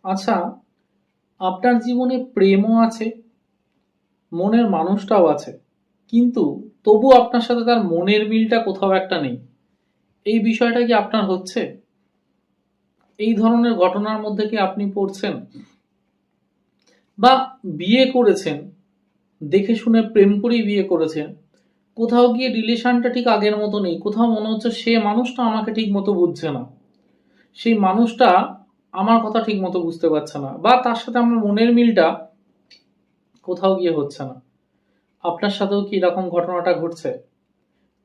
আচ্ছা, আপনার জীবনে প্রেমও আছে, মনের মানুষটাও আছে, কিন্তু তবু আপনার সাথে তার মনের মিলটা কোথাও একটা নেই। এই বিষয়টা কি আপনার হচ্ছে? এই ধরনের ঘটনার মধ্যে কি আপনি পড়ছেন? বা বিয়ে করেছেন, দেখে শুনে প্রেম করেই বিয়ে করেছেন, কোথাও গিয়ে রিলেশনটা ঠিক আগের মতো নেই, কোথাও মনে হচ্ছে সে মানুষটা আমাকে ঠিক মতো বুঝছে না, সেই মানুষটা আমার কথা ঠিক মতো বুঝতে পারছে না, বা তার সাথে আমার মনের মিলটা কোথাও গিয়ে হচ্ছে না। আপনার সাথেও কি এরকম ঘটনাটা ঘটছে?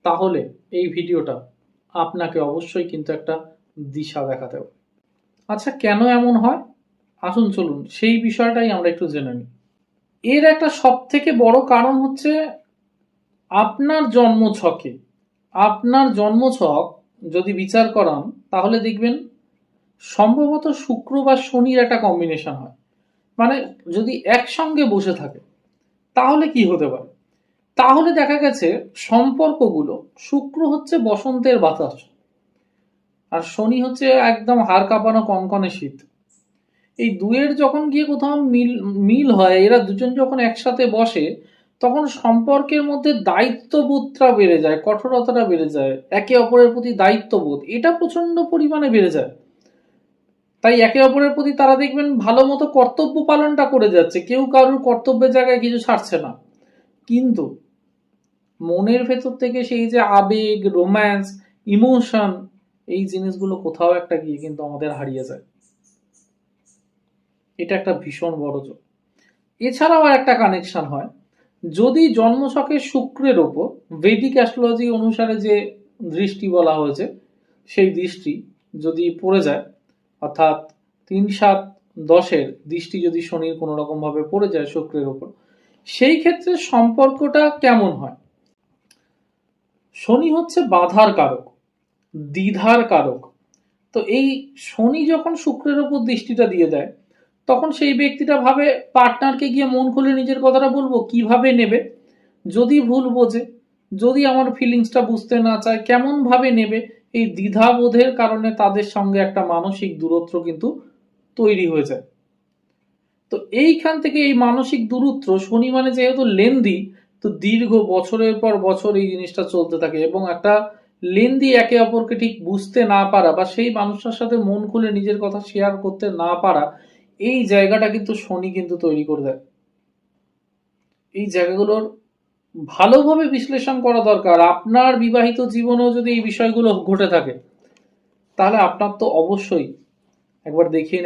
তাহলে এই ভিডিওটা আপনাকে অবশ্যই কিন্তু একটা দিশা দেখাতে হবে। আচ্ছা, কেন এমন হয়? আসুন চলুন সেই বিষয়টাই আমরা একটু জেনে নিই। এর একটা সব থেকে বড় কারণ হচ্ছে আপনার জন্মছকে। আপনার জন্মছক যদি বিচার করান, তাহলে দেখবেন সম্ভবত শুক্র বা শনির একটা কম্বিনেশন হয়। মানে যদি একসঙ্গে বসে থাকে, তাহলে কি হতে পারে? তাহলে দেখা গেছে সম্পর্কগুলো, শুক্র হচ্ছে বসন্তের বাতাস আর শনি হচ্ছে একদম হাড় কাঁপানো কনকনে শীত। এই দুয়ের যখন গিয়ে কোথাও মিল মিল হয়, এরা দুজন যখন একসাথে বসে, তখন সম্পর্কের মধ্যে দায়িত্ববোধটা বেড়ে যায়, কঠোরতাটা বেড়ে যায়, একে অপরের প্রতি দায়িত্ববোধ এটা প্রচন্ড পরিমাণে বেড়ে যায়। তাই একে অপরের প্রতি তারা দেখবেন ভালো মতো কর্তব্য পালনটা করে যাচ্ছে, কেউ কারোর কর্তব্যের জায়গায় কিছু ছাড়ছে না। কিন্তু মনের ভেতর থেকে সেই যে আবেগ, রোম্যান্স, ইমোশন, এই জিনিসগুলো কোথাও একটা গিয়ে কিন্তু আমাদের হারিয়ে যায়। এটা একটা ভীষণ বড় যোগ। এছাড়াও আর একটা কানেকশন হয়, যদি জন্মছকে শুক্রের ওপর বৈদিক অ্যাস্ট্রোলজি অনুসারে যে দৃষ্টি বলা হয়েছে, সেই দৃষ্টি যদি পড়ে যায়, অর্থাৎ 3-7-10-এর দৃষ্টি যদি শনির কোনো রকম ভাবে পড়ে যায় শুক্রের ওপর, সেই ক্ষেত্রে সম্পর্কটা কেমন হয়? শনি হচ্ছে বাধার কারক, দ্বিধার কারক। তো এই শনি যখন শুক্রের ওপর দৃষ্টিটা দিয়ে দেয়, তখন সেই ব্যক্তিটা ভাবে পার্টনারকে গিয়ে মন খুলে নিজের কথাটা বলবো, কিভাবে নেবে, যদি ভুল বোঝে, যদি আমার ফিলিংসটা বুঝতে না চায়, কেমন ভাবে নেবে। এই দ্বিধাবোধের কারণে তাদের সঙ্গে একটা মানসিক দূরত্ব কিন্তু তৈরি হয়ে যায়। তো এইখান থেকে এই মানসিক দূরত্ব, শনি মানে যেহেতু লেন্দি, তো দীর্ঘ বছরের পর বছর এই জিনিসটা চলতে থাকে, এবং একটা লেন্দি একে অপরকে ঠিক বুঝতে না পারা বা সেই মানুষটার সাথে মন খুলে নিজের কথা শেয়ার করতে না পারা, এই জায়গাটা কিন্তু শনি কিন্তু তৈরি করে দেয়। এই জায়গাগুলোর ভালোভাবে বিশ্লেষণ করা দরকার। আপনার বিবাহিত জীবনেও যদি এই বিষয়গুলো ঘটে থাকে, তাহলে আপনার তো অবশ্যই একবার দেখিয়ে